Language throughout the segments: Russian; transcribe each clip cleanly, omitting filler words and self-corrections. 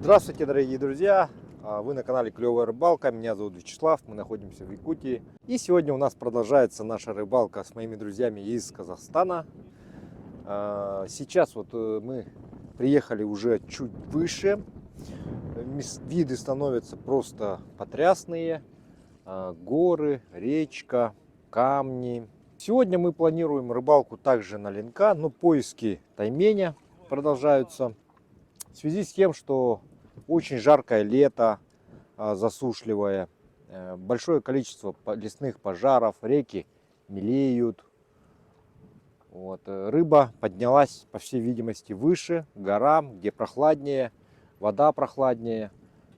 Здравствуйте, дорогие друзья! Вы на канале Клевая Рыбалка. Меня зовут Вячеслав, мы находимся в Якутии. И сегодня у нас продолжается наша рыбалка с моими друзьями из Казахстана. Сейчас вот мы приехали уже чуть выше. Виды становятся просто потрясные. Горы, речка, камни. Сегодня мы планируем рыбалку также на ленка, но поиски тайменя продолжаются. В связи с тем, что очень жаркое лето, засушливое, большое количество лесных пожаров, реки мелеют. Вот. Рыба поднялась, по всей видимости, выше, к горам, где прохладнее, вода прохладнее,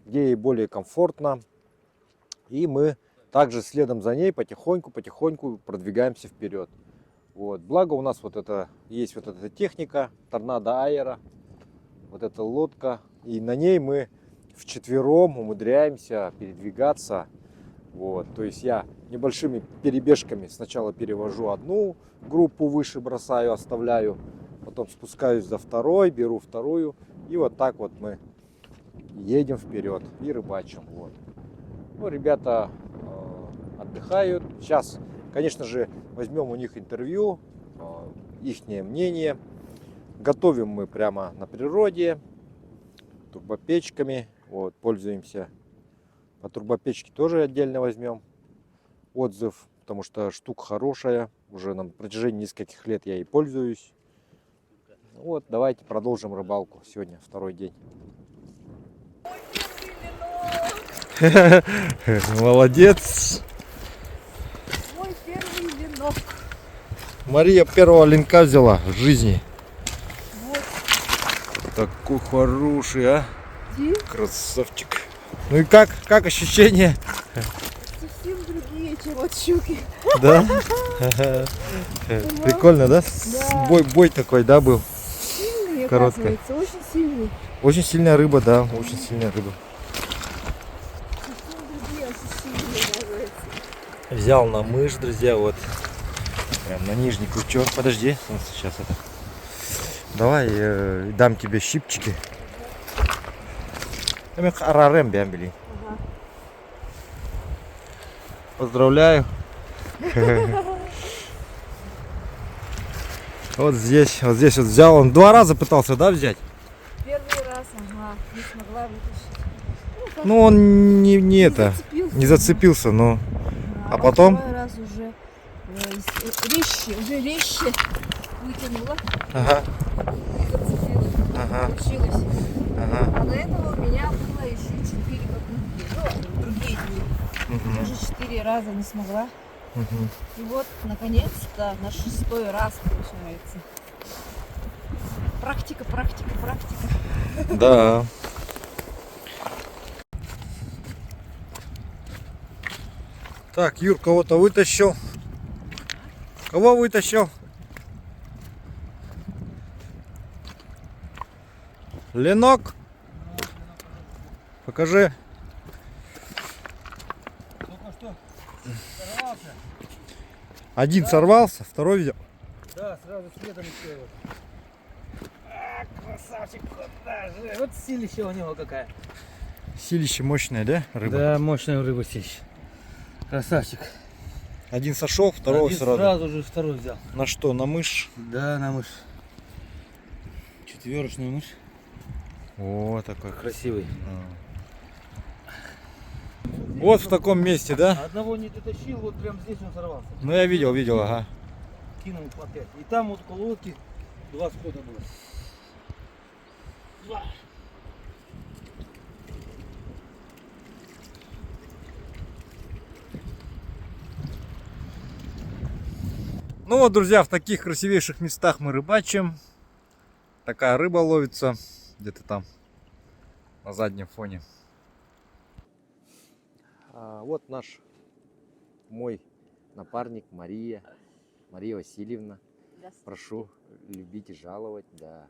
где ей более комфортно. И мы также следом за ней потихоньку продвигаемся вперед. Вот. Благо у нас есть вот эта техника Торнадо Аэро. Вот эта лодка, и на ней мы вчетвером умудряемся передвигаться. Вот. То есть я небольшими перебежками сначала перевожу одну группу выше, бросаю, оставляю, потом спускаюсь за второй, беру вторую, и вот так вот мы едем вперед и рыбачим. Вот. Ну, ребята отдыхают. Сейчас, конечно же, возьмем у них интервью, ихнее мнение. Готовим мы прямо на природе, турбопечками. Вот, пользуемся. По турбопечке тоже отдельно возьмем отзыв, потому что штука хорошая. Уже на протяжении нескольких лет я ей пользуюсь. Вот, давайте продолжим рыбалку. Сегодня второй день. Молодец! Мой первый ленок. Мария первого ленка взяла в жизни. Вот. Такой хороший, а? Ди. Красавчик. Ну и как ощущения? Совсем другие, чем от щуки. Да? Прикольно, да? Да. Бой такой, да, был? Сильный, Короткая. оказывается, очень сильный. Очень сильная рыба, да, очень сильная рыба. Совсем другие ощущения, оказывается. Взял на мышь, друзья, вот. Прям на нижний крючок. Подожди, сейчас это. Давай дам тебе щипчики. Ага. Поздравляю. Вот здесь вот взял. Он 2 раза пытался, да, взять? Первый раз, ага, не смогла вытащить. Ну, он не зацепился. зацепился, но... А потом? Второй раз уже резче вытянула. Ага, И зацепила. ага, Получилось. ага. А до этого у меня было еще 4 попытки. Ну, другие дни. Тоже 4 раза не смогла. Угу. И вот, наконец-то, на 6-й раз получается. Практика. Да. Так, Юр кого-то вытащил. Кого вытащил? Ленок. Покажи. Только что сорвался. Один сорвался, второй взял. Да, сразу следом еще его. Красавчик, куда же? Вот силища у него какая. Силище мощное, да, рыба? Да, мощная рыба силища. Красавчик. Один сошел, второго Один сразу. же второй взял. На что, на мышь? Да, на мышь. Четверочную мышь. О, такой Красивый. Вот в таком месте, да? Одного не дотащил, вот прям здесь он сорвался. Ну я видел, ага. Кинул по 5. И там вот около лодки 2 схода было. 2. Ну вот, друзья, в таких красивейших местах мы рыбачим. Такая рыба ловится где-то там на заднем фоне. Вот мой напарник Мария Васильевна. Прошу любить и жаловать. Да.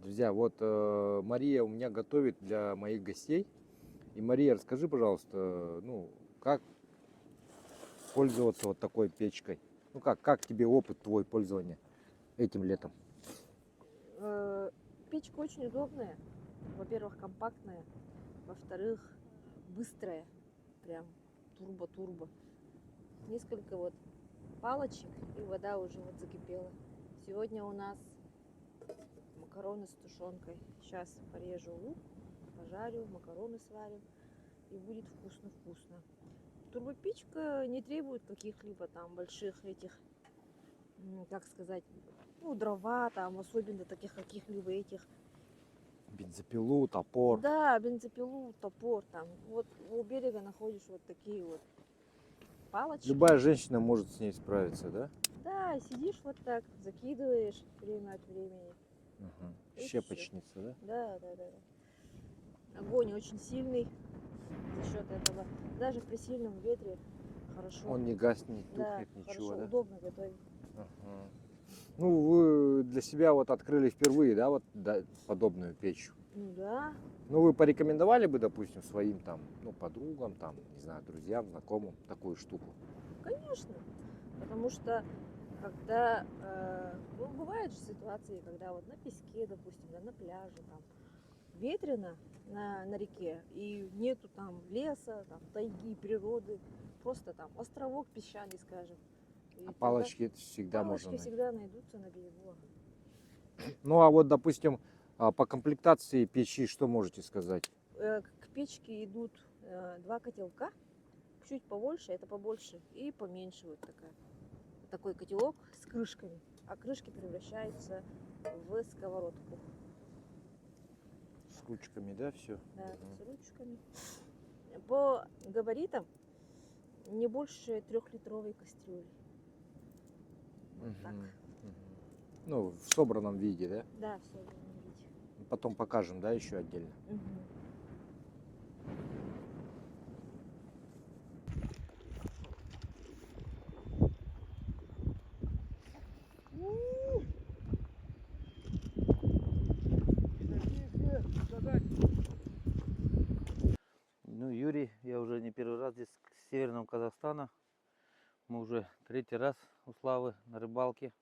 Друзья, вот Мария у меня готовит для моих гостей. И Мария, расскажи, пожалуйста, ну как пользоваться вот такой печкой? Ну как тебе опыт твой пользования этим летом? Печка очень удобная. во-первых, компактная, во-вторых, быстрая, прям турбо-турбо. Несколько вот палочек, и вода уже вот закипела. Сегодня у нас макароны с тушенкой. Сейчас порежу лук, пожарю, макароны сварим, и будет вкусно-вкусно. Турбопечка не требует каких-либо там больших этих, как сказать, ну, дрова там, особенно таких каких-либо этих. Бензопилу, топор. Да, бензопилу, топор там. Вот у берега находишь вот такие вот палочки. Любая женщина может с ней справиться, да? Да, сидишь вот так, закидываешь время от времени. Угу. И Щепочница, да? Да. Огонь очень сильный за счет этого. Даже при сильном ветре хорошо. Он не гаснет, не Да, тухнет, ничего, хорошо, да? удобно готовить. Ага. Ну, вы для себя вот открыли впервые, да, вот подобную печь? Ну да, Ну, вы порекомендовали бы, допустим, своим там, ну, подругам, там, не знаю, друзьям, знакомым такую штуку? конечно. Потому что когда, ну, бывают же ситуации, когда вот на песке, допустим, да, на пляже, там, ветрено на реке, и нету там леса, там, тайги, природы, просто там островок песчаный, скажем. И А тогда палочки это всегда палочки можно найти. всегда найдутся на берегу. Ну, а вот, допустим, по комплектации печи что можете сказать? К печке идут два котелка, чуть побольше, это побольше, и поменьше вот такой котелок с крышками. А крышки превращаются в сковородку. С ручками, да, все? Да, с ручками. По габаритам не больше 3-литровой кастрюли. Вот так. Ну, в собранном виде, да? Да, все в одном виде. Потом покажем, да, еще отдельно. Мгм. Ну, Юрий, я уже не первый раз здесь, с северного Казахстана. Мы уже третий раз у Славы на рыбалке.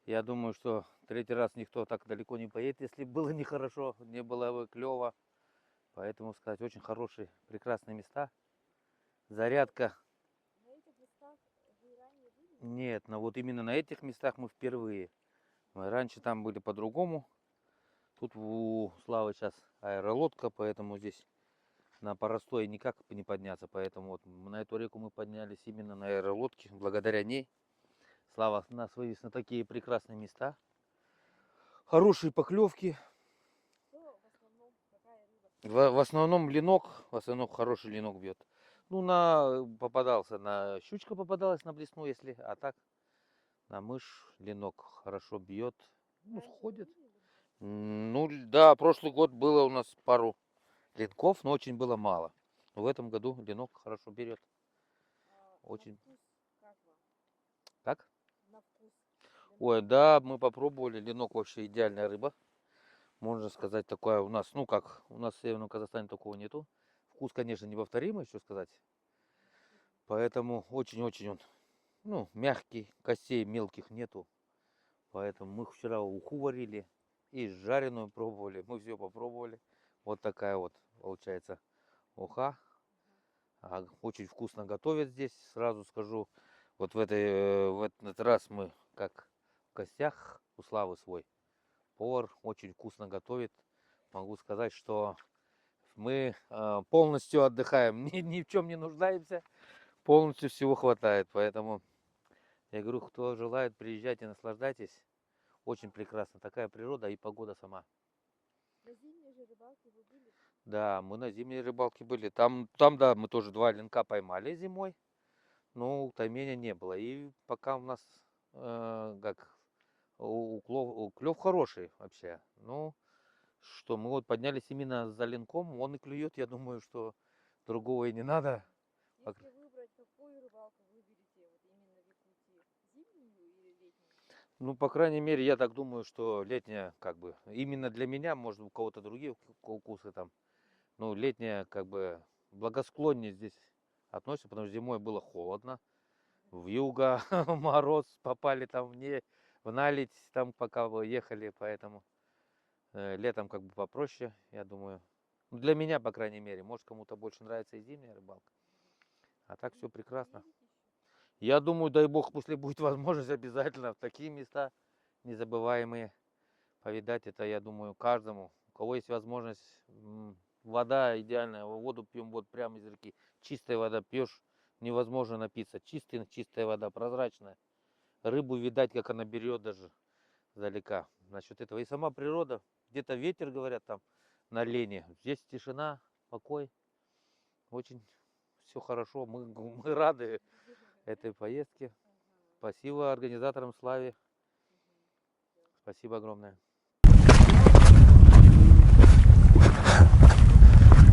Я думаю, что третий раз никто так далеко не поедет, если было нехорошо, не было бы клево. Поэтому, сказать, очень хорошие, прекрасные места. Зарядка. На этих местах вы ранее были? Нет, но вот именно на этих местах мы впервые. Мы раньше там были по-другому. Тут у Славы сейчас аэролодка, поэтому здесь на Поростой никак не подняться. Поэтому вот на эту реку мы поднялись именно на аэролодке. Благодаря ней Слава нас вывез на такие прекрасные места. Хорошие поклевки. Что в основном, какая рыба? В основном ленок, в основном хороший ленок бьет. Ну, попадался, на щучка попадалась на блесну, если, а так на мышь ленок хорошо бьет. Ну, Раньше сходит. ловили или нет? Ну, да, прошлый год было у нас пару ленков, но очень было мало. Но в этом году ленок хорошо берет. Очень. На вкус как вам? Так? На вкус. Ой, да, мы попробовали. Ленок вообще идеальная рыба. Можно сказать, такое у нас, ну как, у нас в Северном Казахстане такого нету. Вкус, конечно, неповторимый, что сказать. Поэтому очень-очень он, ну, мягкий, костей мелких нету. Поэтому мы вчера уху варили и жареную пробовали. Мы все попробовали. Вот такая вот получается уха. Очень вкусно готовят здесь, сразу скажу. Вот в этот раз мы как в гостях у Славы свой. Повар очень вкусно готовит. Могу сказать, что мы полностью отдыхаем, ни в чем не нуждаемся, полностью всего хватает. Поэтому я говорю, кто желает, приезжайте, наслаждайтесь. Очень прекрасно. Такая природа и погода сама. На зимней же рыбалке вы были? Да, мы на зимней рыбалке были. Там, да, мы тоже 2 ленка поймали зимой. Но таймения не было. И пока у нас как клев хороший вообще. Ну, что мы вот поднялись именно за ленком, он и клюет. Я думаю, что другого и не надо. Если выбрать, какую рыбалку выберете, вот именно в Якутии, зимнюю или летнюю? Ну, по крайней мере, я так думаю, что летняя, как бы, именно для меня, может, у кого-то другие вкусы там. Ну, летняя, как бы, благосклоннее здесь относится, потому что зимой было холодно. Вьюга, мороз, попали там в наледь, там пока вы ехали, поэтому Летом как бы попроще, я думаю. Ну, для меня, по крайней мере. Может, кому-то больше нравится и зимняя рыбалка. А так все прекрасно. Я думаю, дай бог, если будет возможность, обязательно в такие места незабываемые повидать. Это, я думаю, каждому. У кого есть возможность, вода идеальная, воду пьем вот прямо из реки. Чистая вода пьешь, невозможно напиться. Чистая вода, прозрачная. Рыбу видать, как она берет даже издалека. Насчет этого. И сама природа, где-то ветер, говорят, там на Лене. Здесь тишина, покой. Очень все хорошо. Мы рады этой поездке. Спасибо организаторам Славе. Спасибо огромное.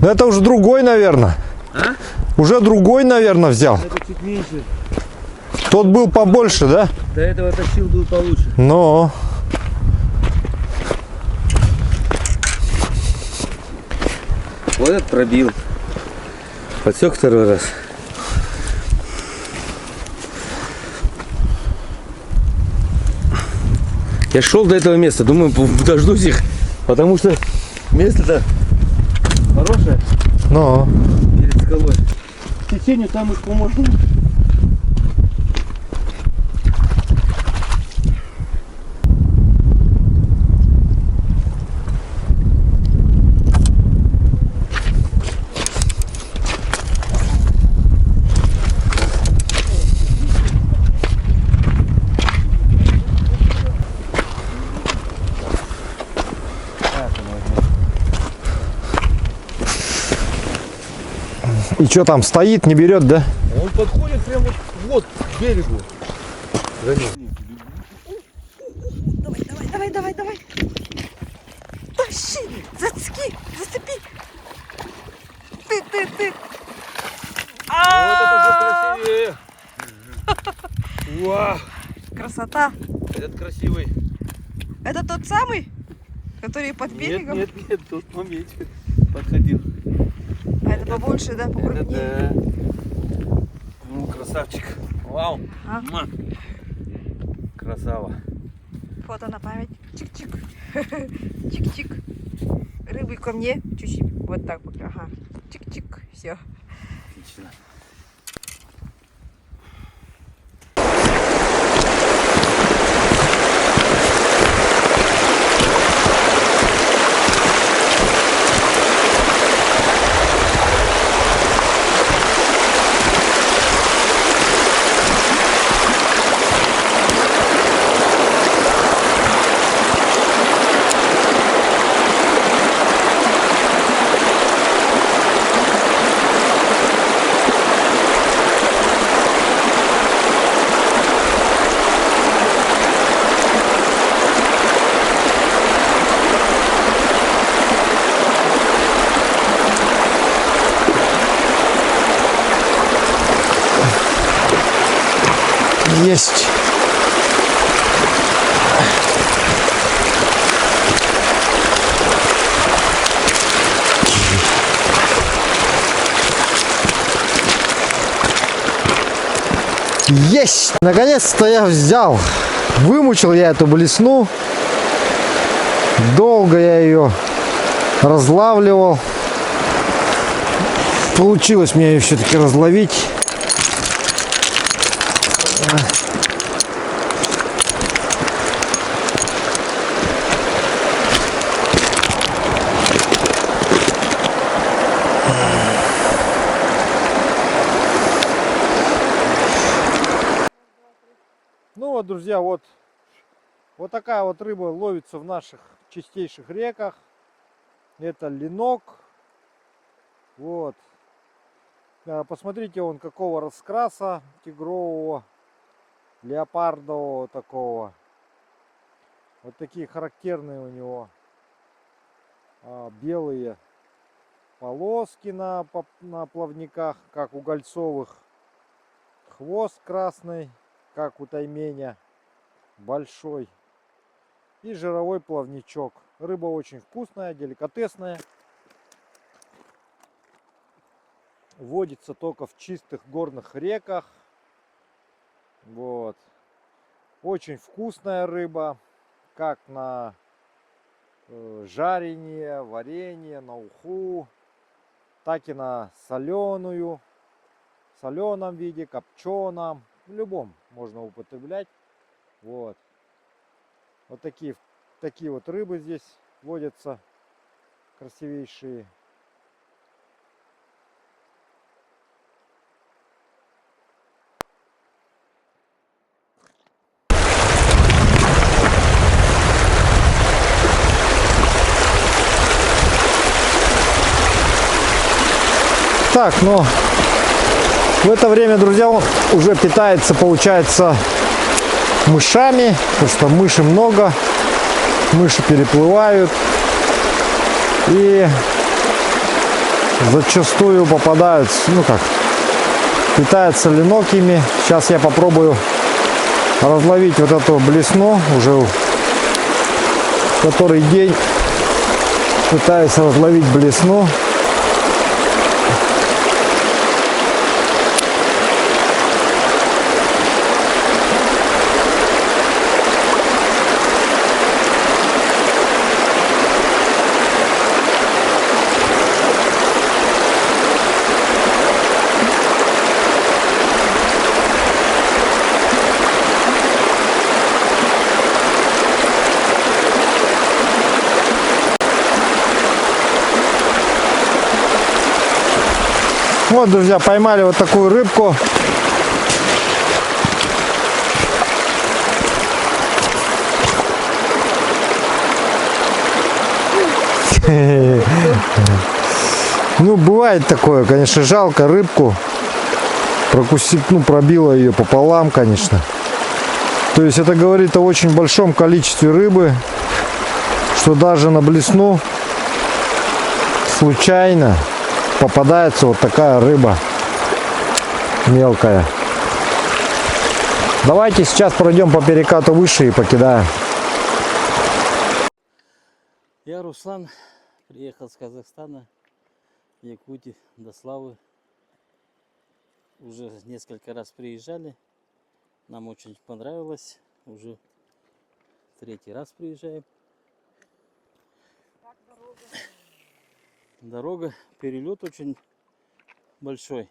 Ну это уже другой, наверное. А? Уже другой, наверное, взял. Это чуть меньше. Тот был побольше, да? До этого тащил был получше. Но. Вот этот пробил. Подсек второй раз. Я шел до этого места, думаю, дождусь их, потому что место-то хорошее Но. перед скалой. К течению там их можно. И что там, стоит, не берет, да? Он подходит прямо вот к берегу. Давай. Тащи, зацепи. Ты. Вот это же красивее. Вау, Красота. этот красивый. Это тот самый, который под берегом? Нет, тот поменьше подходил. А это побольше, да, покрупнее? Это да. Ну, красавчик. Вау. А? Красава. Фото на память. Чик-чик. Чик-чик. Рыбы ко мне. Чуть-чуть. Вот так вот. Ага. Чик-чик. Все. Отлично. Есть. Есть! Наконец-то я взял. Вымучил я эту блесну. Долго я ее разлавливал. Получилось мне ее все-таки разловить. Ну вот, друзья, вот такая вот рыба ловится в наших чистейших реках. Это ленок. Вот. Посмотрите, он какого раскраса, тигрового, леопардового такого. Вот такие характерные у него белые полоски на плавниках, как у гольцовых. Хвост красный, как у тайменя, большой. И жировой плавничок. Рыба очень вкусная, деликатесная. Водится только в чистых горных реках. Вот. Очень вкусная рыба. Как на жарение, варенье, на уху, так и на соленую, в соленом виде, копченом, в любом можно употреблять. Вот. Вот такие вот рыбы здесь водятся, красивейшие. Так, но в это время, друзья, он уже питается, получается, мышами, потому что мыши много, мыши переплывают и зачастую попадаются, ну как, питаются ленокими. Сейчас я попробую разловить вот эту блесну, уже который день пытаюсь разловить блесну. Вот, друзья, поймали вот такую рыбку. Ну, бывает такое, конечно, жалко рыбку. Прокусить, ну, пробило ее пополам, конечно. То есть это говорит о очень большом количестве рыбы, что даже на блесну случайно попадается вот такая рыба мелкая. Давайте сейчас пройдем по перекату выше и покидаем. Я Руслан, приехал с Казахстана, Якутии, до Славы. Уже несколько раз приезжали, нам очень понравилось, уже третий раз приезжаем. Дорога, перелет очень большой.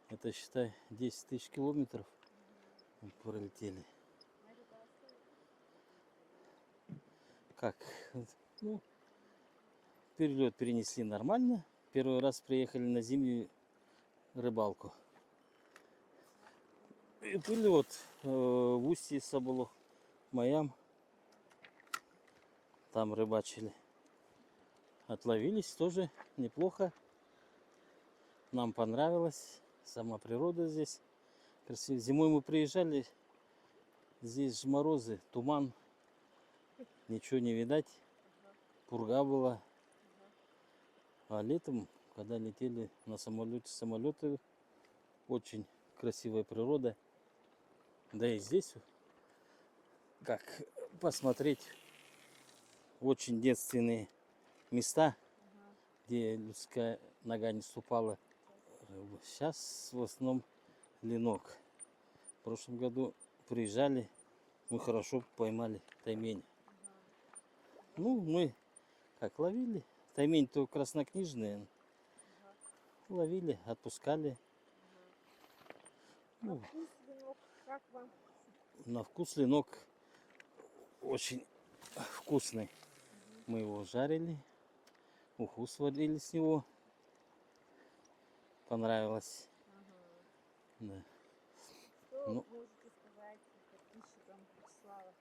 Это, считай, 10 тысяч километров пролетели. Как? Ну, перелет перенесли нормально. Первый раз приехали на зимнюю рыбалку. И были вот в устье Сабулу, Маям. Там рыбачили. Отловились тоже неплохо. Нам понравилось. Сама природа здесь красивая. Зимой мы приезжали, здесь же морозы, туман. Ничего не видать. Пурга была. А летом, когда летели на самолеты, очень красивая природа. Да и здесь, как посмотреть, очень девственные места, где людская нога не ступала. Сейчас в основном ленок. В прошлом году приезжали, мы хорошо поймали таймень. Ну, мы как ловили. Таймень-то краснокнижный. Ловили, отпускали. Ну, на вкус ленок очень вкусный. Мы его жарили. Уху сварили с него. Понравилось. Да. Что Ну, можете сказать подписчикам Славы,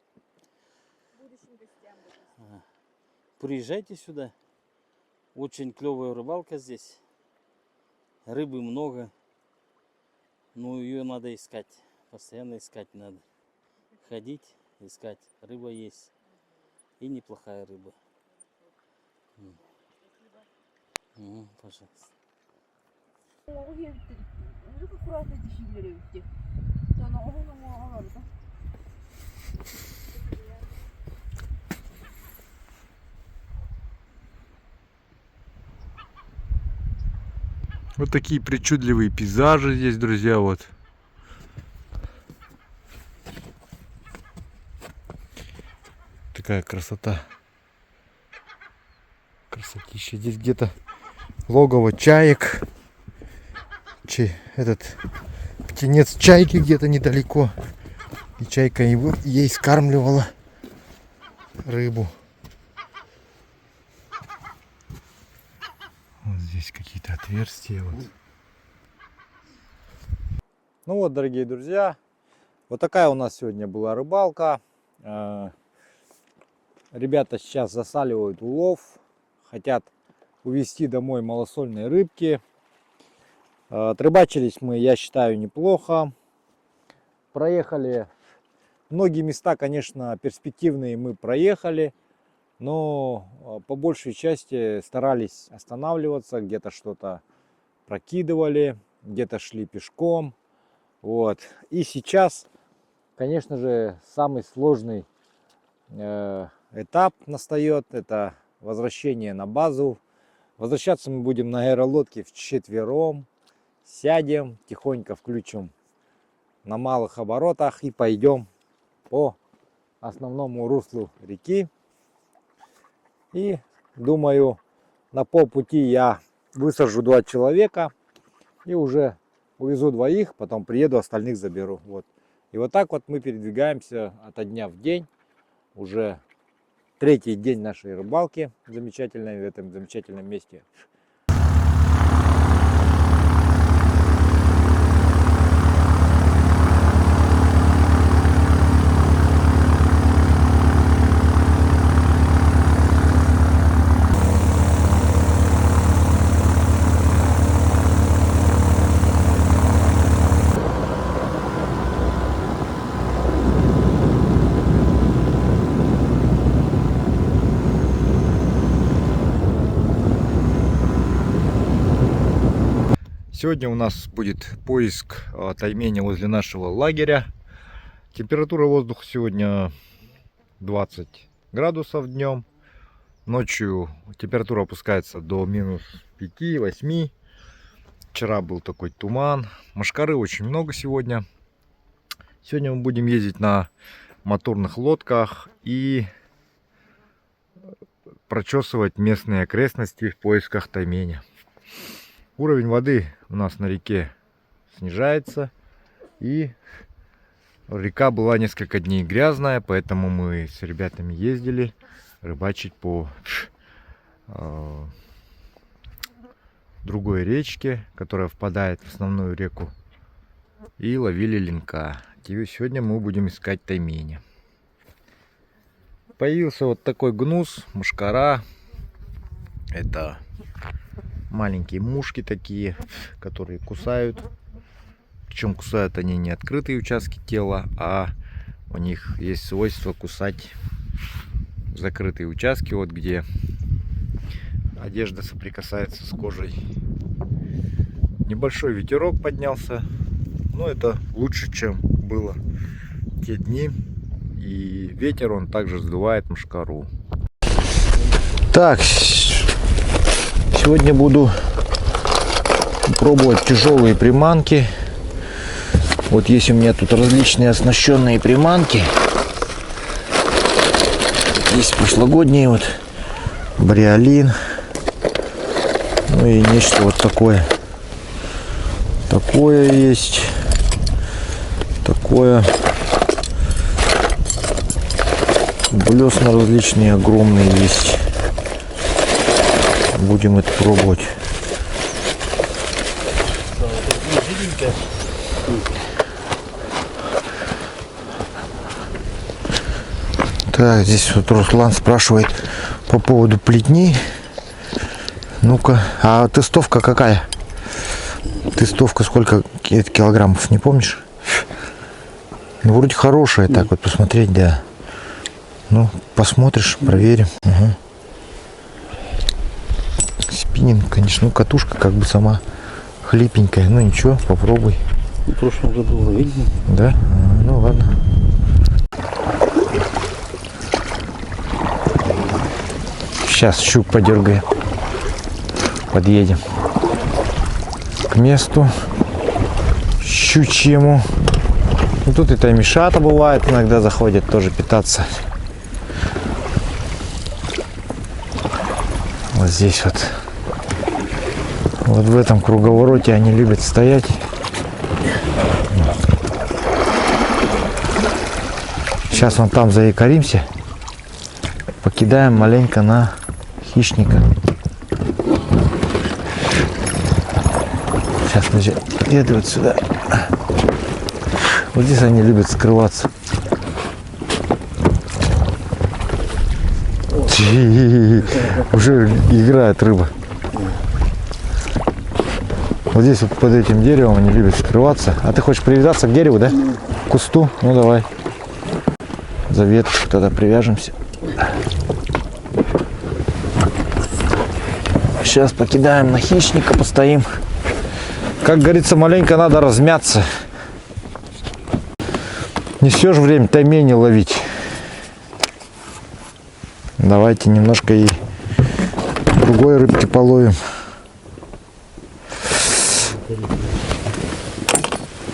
будущим гостям? приезжайте сюда. Очень клевая рыбалка здесь. Рыбы много. Но ее надо искать. Постоянно искать надо. Ходить, искать. Рыба есть. И неплохая рыба. Пожалуйста. Вот такие причудливые пейзажи здесь, друзья, вот. Такая красота. Красотища. Здесь где-то логово чаек. Этот птенец чайки где-то недалеко. И чайка ей скармливала рыбу. Вот здесь какие-то отверстия. Вот. Ну вот, дорогие друзья, вот такая у нас сегодня была рыбалка. Ребята сейчас засаливают улов, хотят увезти домой малосольные рыбки. Отрыбачились мы, я считаю, неплохо. Проехали. Многие места, конечно, перспективные мы проехали, но по большей части старались останавливаться, где-то что-то прокидывали, где-то шли пешком. Вот. И сейчас, конечно же, самый сложный этап настает, это возвращение на базу. Возвращаться мы будем на аэролодке вчетвером. Сядем, тихонько включим на малых оборотах и пойдем по основному руслу реки. И думаю, на полпути я высажу 2 человека и уже увезу 2, потом приеду, остальных заберу. Вот. И вот так вот мы передвигаемся ото дня в день. Уже 3-й день нашей рыбалки замечательной в этом замечательном месте. Сегодня у нас будет поиск тайменя возле нашего лагеря. Температура воздуха сегодня 20 градусов днем. Ночью температура опускается до минус 5-8. Вчера был такой туман. Мошкары очень много сегодня. Сегодня мы будем ездить на моторных лодках и прочесывать местные окрестности в поисках тайменя. Уровень воды у нас на реке снижается, и река была несколько дней грязная, поэтому мы с ребятами ездили рыбачить по другой речке, которая впадает в основную реку, и ловили линка. И сегодня мы будем искать тайменя. Появился вот такой гнус, мошкара. Это маленькие мушки такие, которые кусают. Причем кусают они не открытые участки тела, а у них есть свойство кусать закрытые участки, вот где одежда соприкасается с кожей. Небольшой ветерок поднялся, но это лучше, чем было те дни. И ветер он также сдувает мошкару. Так, сегодня буду пробовать тяжелые приманки. Вот есть у меня тут различные оснащенные приманки. Есть прошлогодние, вот бриолин. Ну и нечто вот такое. Такое есть. Такое. Блесна различные, огромные есть. Будем это пробовать. Так, здесь вот Руслан спрашивает по поводу плетни. Ну-ка, а тестовка какая? Тестовка сколько килограммов, не помнишь? Ну, вроде хорошая, так вот посмотреть, да. Ну, посмотришь, проверим. Угу. Спиннинг, конечно, ну, катушка как бы сама хлипенькая. Ну ничего, попробуй. В прошлом году было видно. Да? Ну ладно. Сейчас щук подергаем. Подъедем к месту щучьему. Ну, тут и таймишата бывает, иногда заходят тоже питаться. Вот здесь вот. Вот в этом круговороте они любят стоять. Сейчас вон там заякоримся. Покидаем маленько на хищника. Сейчас мы еду вот сюда. Вот здесь они любят скрываться. Уже играет рыба. Вот здесь вот под этим деревом они любят скрываться. А ты хочешь привязаться к дереву, да? К кусту? Ну давай. За веточку тогда привяжемся. Сейчас покидаем на хищника, постоим. Как говорится, маленько надо размяться. Не все же время таймени ловить. Давайте немножко и другой рыбки половим.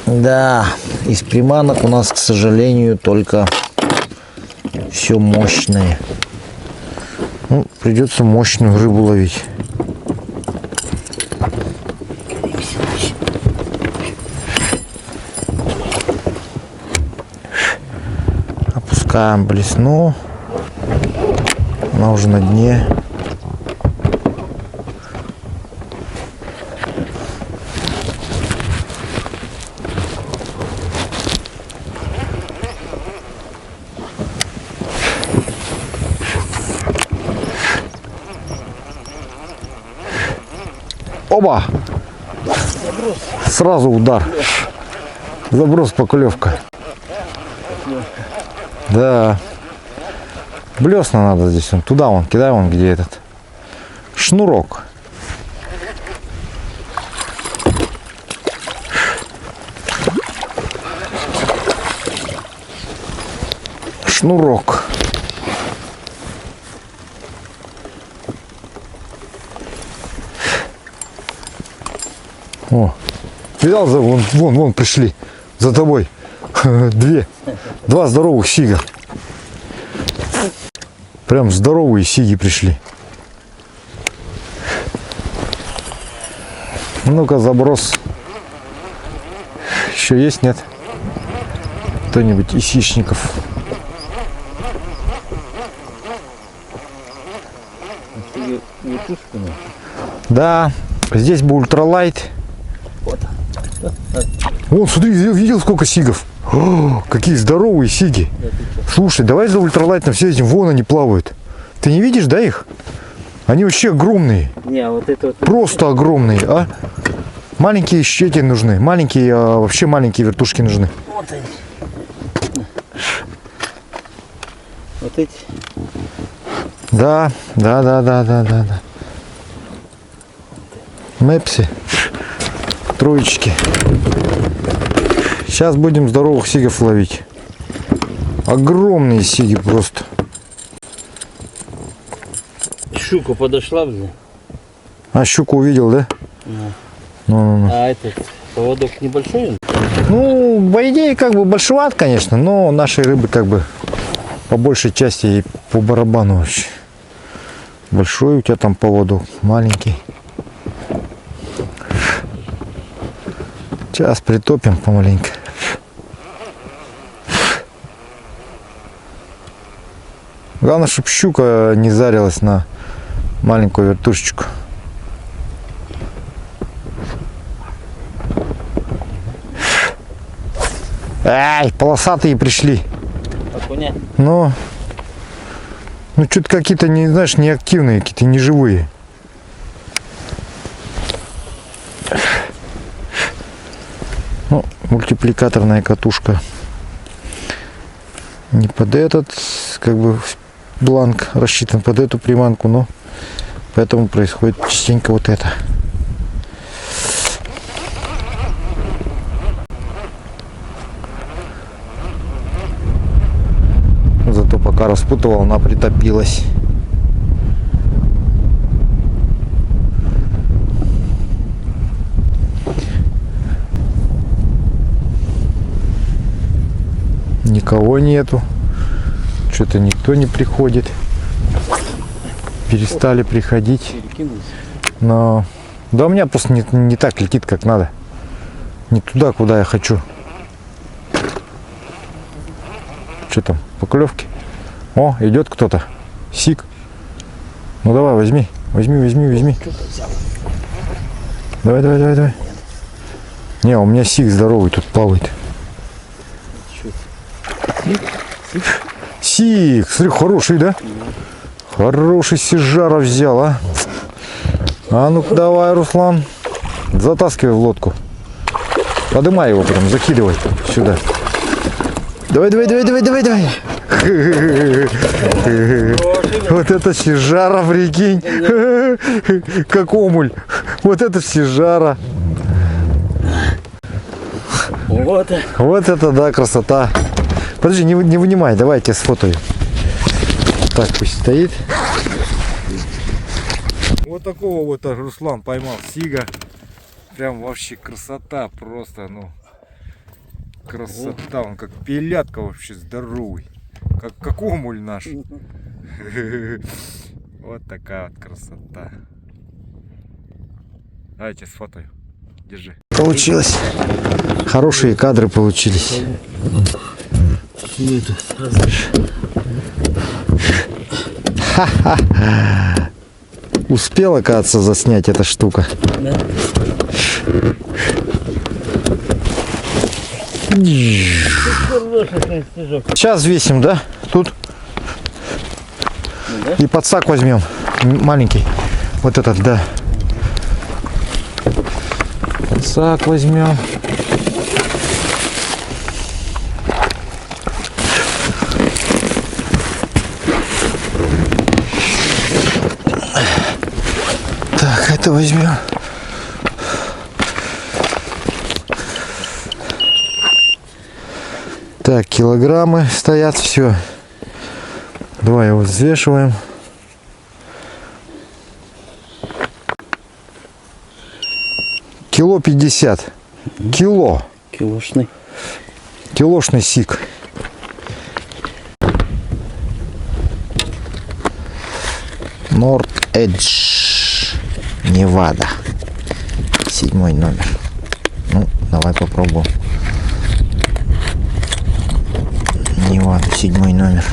Да, из приманок у нас, к сожалению, только все мощное. Ну, придется мощную рыбу ловить. Опускаем блесну. Она уже на дне. Оба! Заброс. Сразу удар. Заброс, поклевка. Да. Блесна надо здесь. Вон, туда вон, кидай вон, где этот шнурок. Шнурок. О, видал, вон пришли за тобой. Два здоровых сига. Прям здоровые сиги пришли. Ну-ка, заброс. Еще есть, нет? Кто-нибудь из хищников? Да, здесь был ультралайт. Вон, смотри, видел сколько сигов? О, какие здоровые сиги. Слушай, давай за ультралайтом все этим, вон они плавают. Ты не видишь, да, их? Они вообще огромные. Не, вот это вот... Просто огромные, а? Маленькие щеки нужны. Маленькие, вообще маленькие вертушки нужны. Вот они. Вот эти. Да. Мэпси. Троечки. Сейчас будем здоровых сигов ловить. Огромные сиги просто. Щука подошла, блин. А щуку увидел, да? Ну. А этот поводок небольшой? Ну, по идее, как бы большеват, конечно, но нашей рыбы как бы по большей части и по барабану вообще. Большой у тебя там поводок, маленький. Сейчас притопим помаленько. Главное, чтобы щука не зарилась на маленькую вертушечку. Ай, полосатые пришли. Окуня? Ну что-то какие-то, не знаешь, неактивные, какие-то неживые. Ну, мультипликаторная катушка. Не под этот, как бы бланк рассчитан под эту приманку, но поэтому происходит частенько вот это. Зато пока распутывал, она притопилась. Никого нету. Что-то никто не приходит. перестали приходить. Перекинулись. Но да у меня просто не так летит, как надо. Не туда, куда я хочу. Что там, поклевки? О, идет кто-то. Сик. Ну давай, возьми. Возьми. Давай. Не, у меня сик здоровый тут плавает. Сик, смотри, хороший, да? Хороший сижара взял, а? А ну-ка давай, Руслан. Затаскивай в лодку. Подымай его прям, закидывай сюда. Давай. Вот это сижара, прикинь. Как омуль. Вот это сижара. Вот. Вот это да, красота. Подожди, не вынимай, давай я тебя сфотою. Так пусть стоит. Вот такого вот Руслан поймал сига. Прям вообще красота просто, ну. Красота, он как пилятка вообще здоровый. Как омуль наш. Вот такая вот красота. Давайте сфотою. Держи. Получилось. Хорошие кадры получились. Ха-ха. Успела, кажется, заснять эта штука. Да. Сейчас весим, да? Тут. Ну, да? И подсак возьмем. Маленький. Вот этот, да. Подсак возьмем. Так, это возьмем. Так, килограммы стоят, все. Давай его взвешиваем. Кило 50. Кило. Килошный. Килошный сик. North Edge. Невада. 7 номер. Ну, давай попробуем. Невада, 7 номер.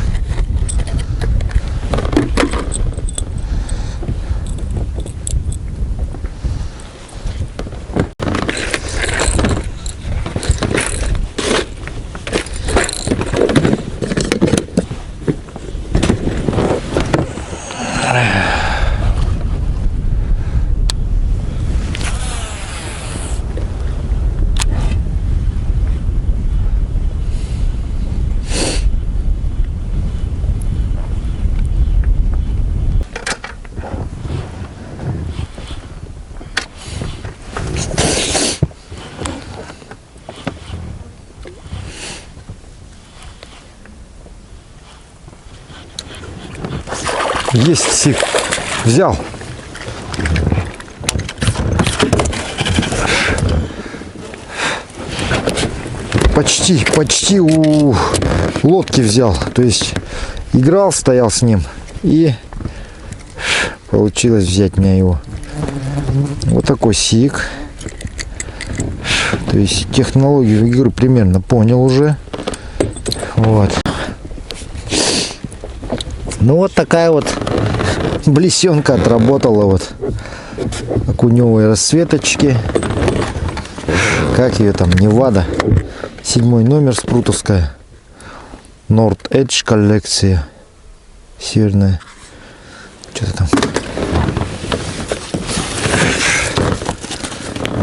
Есть сик. Взял. Почти у лодки взял. То есть играл, стоял с ним. И получилось взять мне его. Вот такой сик. То есть технологию игры примерно понял уже. Вот. Ну вот такая вот блесенка отработала вот окуневые расцветочки. Как ее там, Невада. 7 номер, спрутовская. North Edge коллекция. Северная. Что-то там.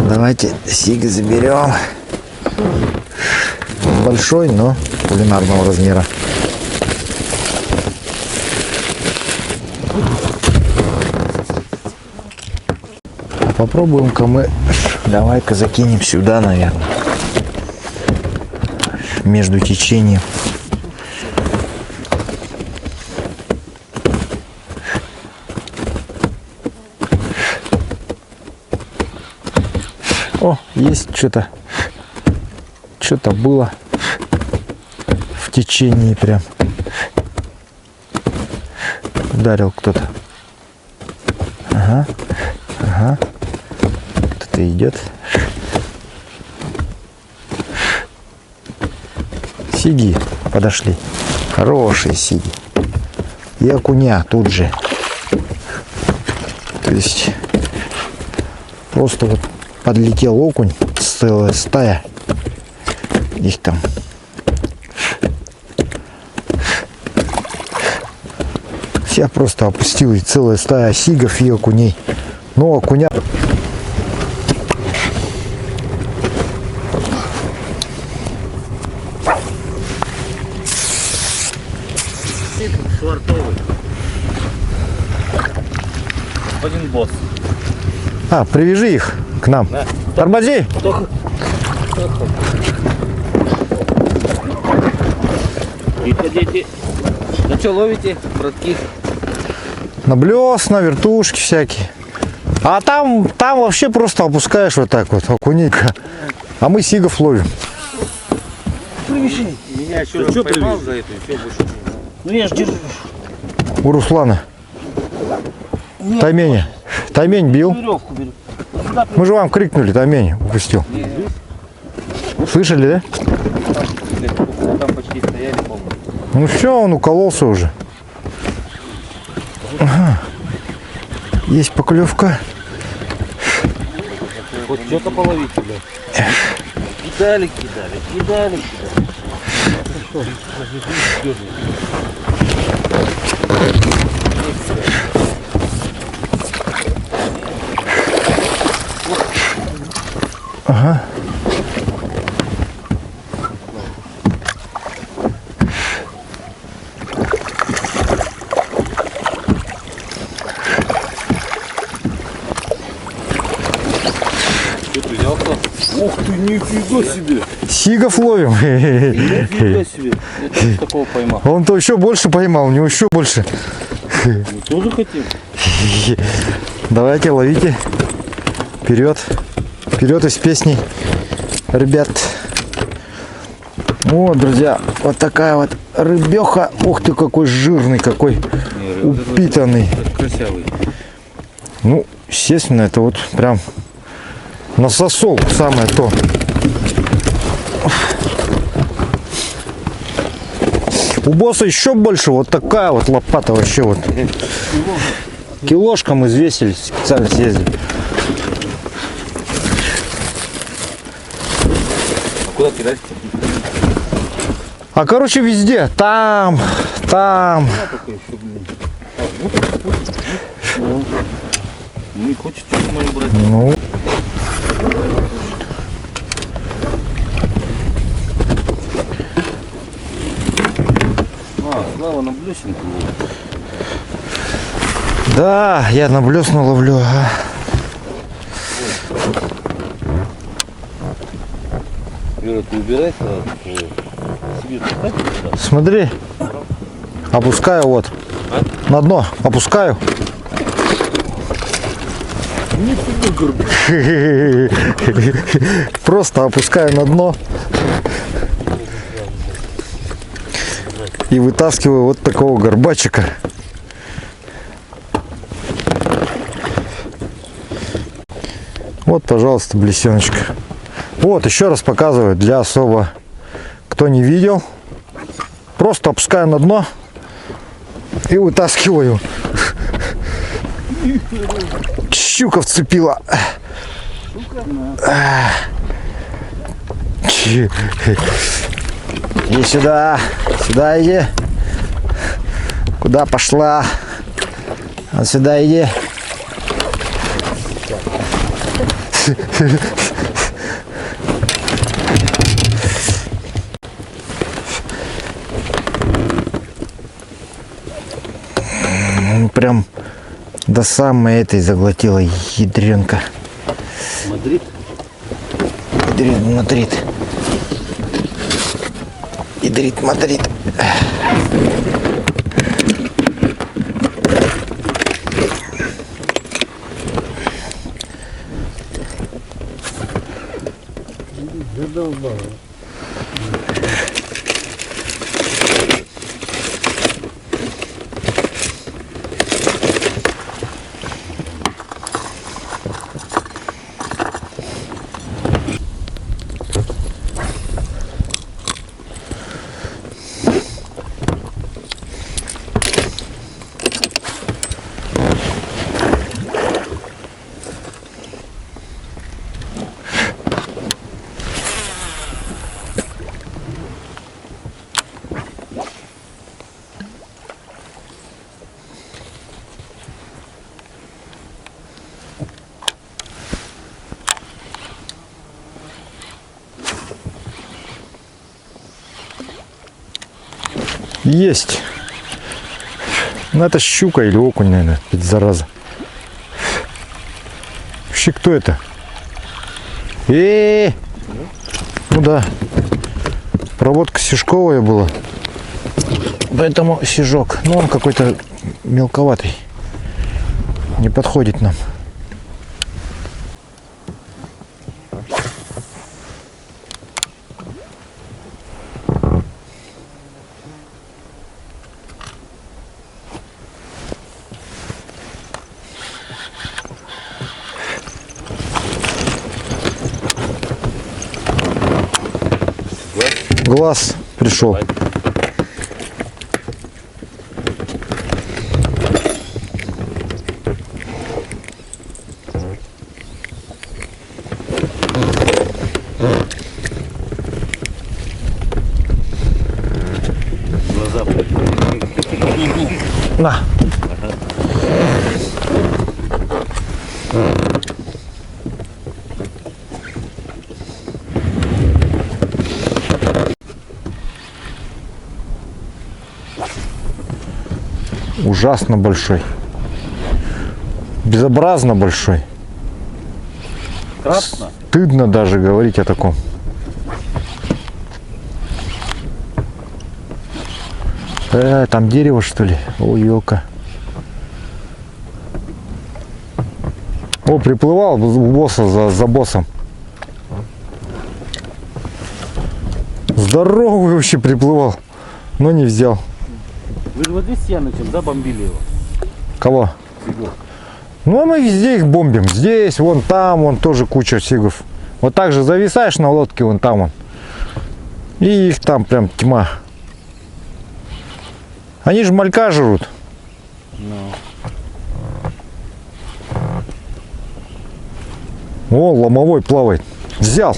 Давайте сиг заберем. Большой, но кулинарного размера. Попробуем-ка мы, давай-ка закинем сюда, наверное, между течением. О, есть что-то было в течении прям. Ударил кто-то. Ага. Ага. Кто-то идет. Сиги подошли. Хорошие сиги. И окуня тут же. То есть просто вот подлетел окунь, целая стая. Их там. Я просто опустил, и целая стая сигов и окуней. Но окуня... Швартовый. Господин босс. А, привяжи их к нам. Да. Тормози! Тихо, дети. Ну что ловите, братки? На блес, на вертушки всякие. А там вообще просто опускаешь вот так вот окуней. А мы сигов ловим. Меня еще раз поймал за это, и все больше. Ну я ж держу. У Руслана. Таймень. Таймень бил. Веревку беру. Мы же вам крикнули, таймень упустил. Слышали, да? Там почти стояли, помню. Ну все, он укололся уже. Ага. Есть поклевка. Вот что-то половить, блядь. Кидали, кидали, кидали, кидали. Ага. Что ты взял-то? Ух ты, нифига себе! Сигов ловим. Нифига себе! Я тоже такого поймал. Он-то еще больше поймал, у него еще больше. Мы тоже хотим. Давайте, ловите. Вперед. Вперед из песни. Ребят. Вот, друзья, вот такая вот рыбеха. Ух ты, какой жирный, какой упитанный. Красивый. Ну, естественно, это вот прям на сосол самое то. У босса еще больше, вот такая вот лопата вообще вот. Килошка мы взвесили, специально съездили. А куда кидать? А короче везде, там. Ну и хочет что-то мою брать. Ну. А, Слава на блесенку. Да, я на блесну ловлю. Ага. Вера, ты убирайся. Себе поставь туда. Смотри. Опускаю вот. На дно. Опускаю. Просто опускаю на дно. И вытаскиваю вот такого горбачика. Вот, пожалуйста, блесеночка. Вот, еще раз показываю для особо, кто не видел. Просто опускаю на дно и вытаскиваю. Щука вцепила. Иди сюда. Сюда иди. Куда пошла? Вот сюда иди. Прям до самой этой заглотила ядренка. Мадрид? Мадрид. Мадрид. Есть. Ну это щука или окунь, наверное, ведь зараза. Вообще кто это? Ну да. Проводка сишковая была. Поэтому сижок. Ну он какой-то мелковатый. Не подходит нам. Глаз пришел. Глаза. На. Ужасно большой. Безобразно большой. Красно. Стыдно даже говорить о таком. Там дерево, что ли? Ой, елка. О, приплывал босса за боссом. Здоровый вообще приплывал, но не взял. Вы вот здесь с Янычем забомбили его. Кого? Сигов. Ну, а мы везде их бомбим. Здесь, вон там, вон тоже куча сигов. Вот так же зависаешь на лодке, вон там вон. И их там прям тьма. Они же малька жрут. Ну. О, ломовой плавает. Взял.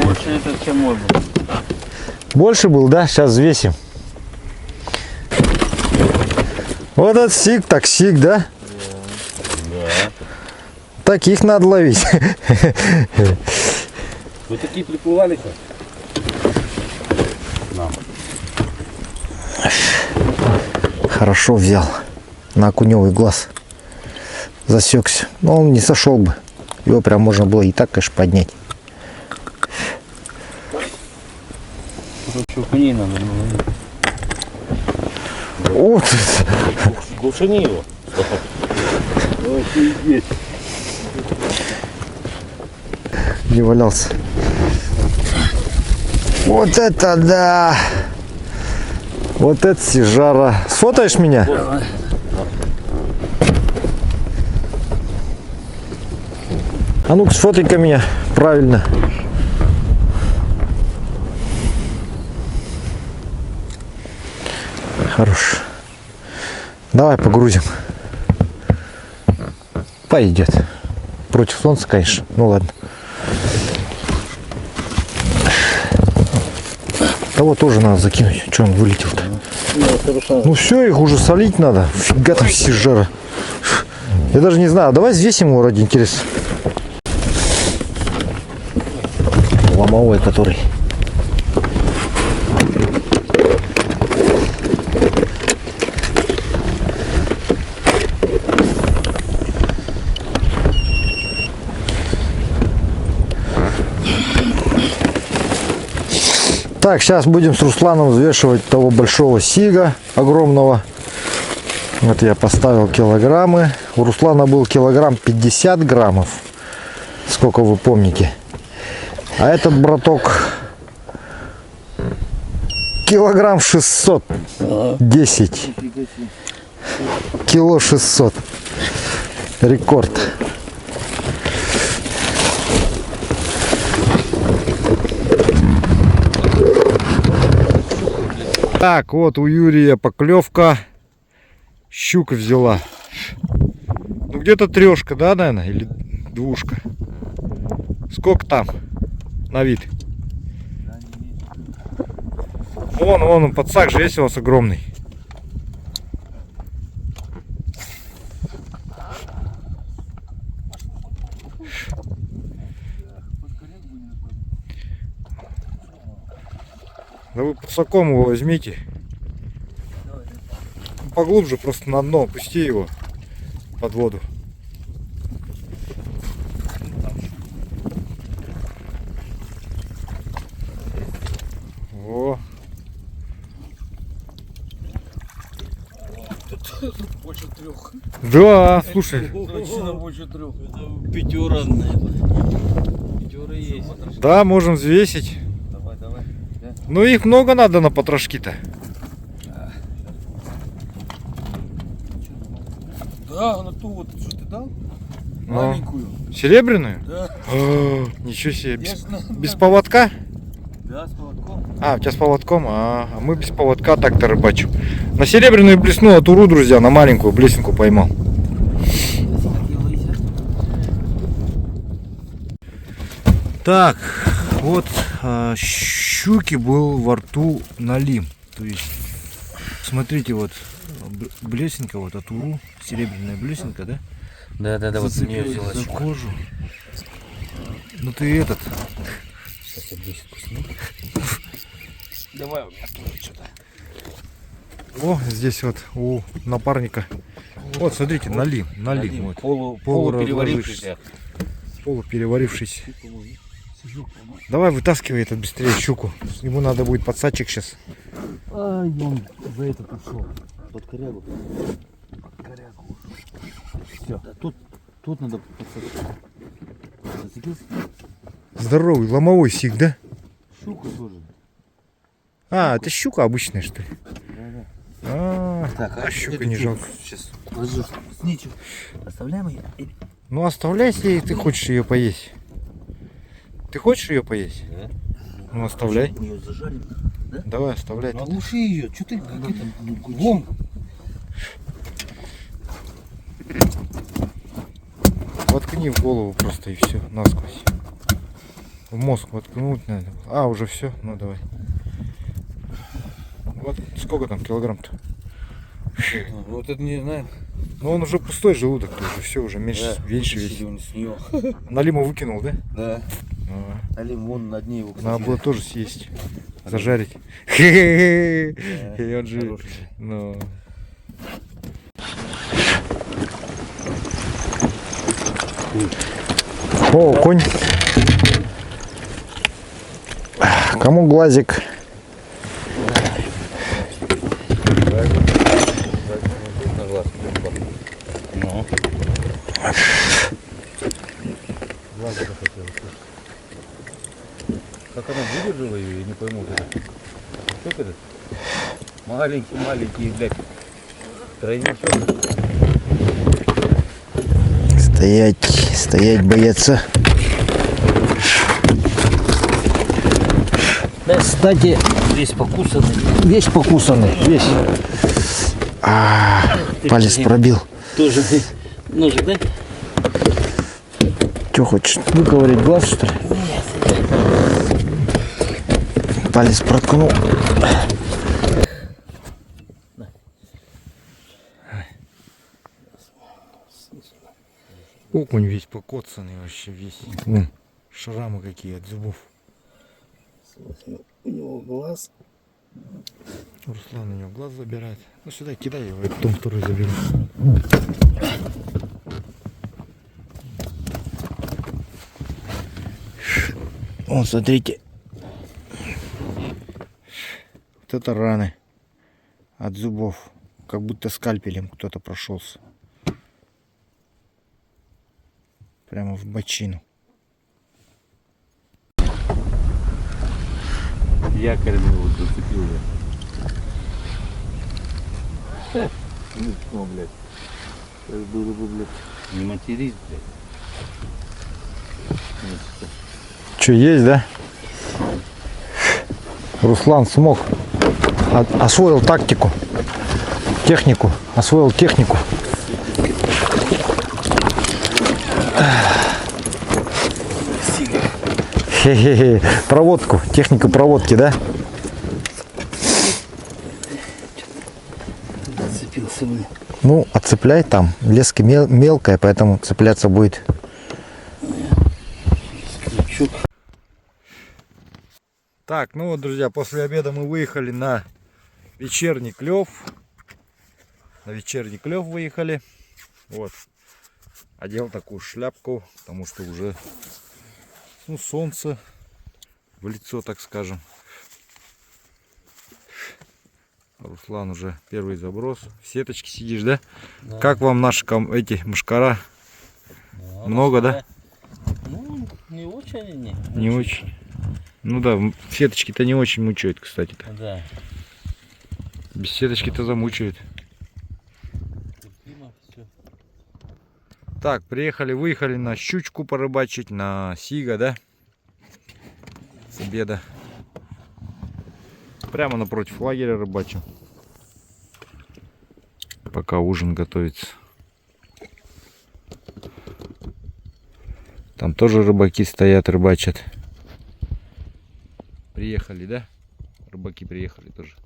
Больше это чем можно. Больше был, да? Сейчас взвесим. Вот этот сиг, так сиг, да? Да. Таких надо ловить. Вы такие приплывали-то? Нам. Хорошо взял. На окуневый глаз. Засекся. Но он не сошел бы. Его прям можно было и так, конечно, поднять. Короче, окуней надо. Вот. Глушини его. Офигеть. Не валялся. Вот это да! Вот это сижара. Сфотаешь меня? А ну-ка сфотай-ка меня. Правильно. Хорош. Давай погрузим. Пойдет. Против солнца, конечно. Ну ладно. Того тоже надо закинуть. Че он вылетел-то? Ну все, их уже солить надо. Фига там сижара. Я даже не знаю. Давай взвесим его ради интереса. Ломовой который. Так, сейчас будем с Русланом взвешивать того большого сига, огромного. Вот я поставил килограммы. У Руслана был килограмм 50 граммов. Сколько вы помните. А этот браток килограмм 610. Кило 600. Рекорд. Так, вот у Юрия поклевка. Щука взяла. Ну где-то трешка, да, наверное? Или двушка? Сколько там на вид? Вон, подсак же есть у вас огромный. Да вы подсаком его возьмите. Поглубже, просто на дно опусти его под воду. Во. Больше 3. Да, слушай. Точно больше 3. Это пятера, наверное. Пятера есть. Да, можем взвесить. Давай. Да. Ну их много надо на потрошки-то. Да, на ту вот, что ты дал? Ну. Маленькую. Серебряную? Да. Ничего себе. Ясно. Без поводка? Да, с молотком. А, у тебя с поводком? А мы без поводка так-то рыбачим. На серебряную блесну от уру, друзья, на маленькую блесенку поймал. Так, вот щуки был во рту налим. То есть, смотрите, вот блесенка вот от уру, серебряная блесенка, да? Да, вот у нее взяла за щука. кожу. Ну ты этот. Сейчас я блесенку сниму. Давай у меня тоже что-то. О, здесь вот у напарника. Вот, смотрите, налим. Вот. Полупереварившийся. Полупереварившийся. Давай вытаскивай этот быстрее щуку. Ему надо будет подсадчик сейчас. Ай, он за этот ушел. Под корягу. Все. Да, тут надо подсадить. Зацепился? Здоровый, ломовой сик, да? Щука тоже. А, это щука обычная, что ли? Да. А, Так, а щука не жалко. Сейчас. Ложишь. Сничу. Оставляем ее? Ну оставляй, если ты хочешь ее поесть. Ты хочешь ее поесть? Да. Ну оставляй. Мы ее зажарим. Да? Давай, оставляй. Ну, оглуши ее. Что ты как это? Вон. Воткни в голову просто и все, насквозь. В мозг воткнуть надо. А, уже все? Ну давай. Вот сколько там килограмм-то? Вот это не знаю. Ну он уже пустой желудок, уже все, уже меньше, меньше весит. С нее. Налиму выкинул, да? Да. А, Алим, вон на дне его. надо было тоже съесть. Зажарить. И он же. Хороший. Ну. О, конь. Кому глазик? Ну. Как она выдержала ее, я не пойму. Сколько это? Маленький, блядь. Тройничок. Стоять, бояться. Кстати, весь покусанный. Весь. Палец пробил. Тоже ножик, да? Что хочешь, выковырять глаз, что ли? Палец проткнул. Окунь весь покоцанный вообще весь. Вон, шрамы какие от зубов. У него глаз. Руслан у него глаз забирает. Ну сюда кидай его, я потом второй заберу. Вон, смотрите. Вот это раны от зубов. Как будто скальпелем кто-то прошелся. Прямо в бочину. Якорь его зацепил я. Ну что, блядь. Это было бы, блядь. Не матерись, блядь. Что, есть, да? Руслан смог. Освоил тактику. Технику. Освоил технику. Хе-хе-хе. Проводку. Технику проводки, да? Зацепился, блин. Ну, отцепляй там. Леска мелкая, поэтому цепляться будет. Крючок. Так, ну вот, друзья, после обеда мы выехали на вечерний клев. На вечерний клев выехали. Вот. Одел такую шляпку, потому что уже, ну, солнце в лицо, так скажем. Руслан уже первый заброс. В сеточке сидишь, да? Да. Как вам наши эти мушкара? Да, Много, да? Ну, не очень, не. Не очень. Ну да, сеточки-то не очень мучают, кстати-то. Да. Без сеточки-то замучают. Терпимо всё. Так, выехали на щучку порыбачить, на сига, да? С обеда. Прямо напротив лагеря рыбачим. Пока ужин готовится. Там тоже рыбаки стоят, рыбачат. Приехали, да? Рыбаки приехали тоже.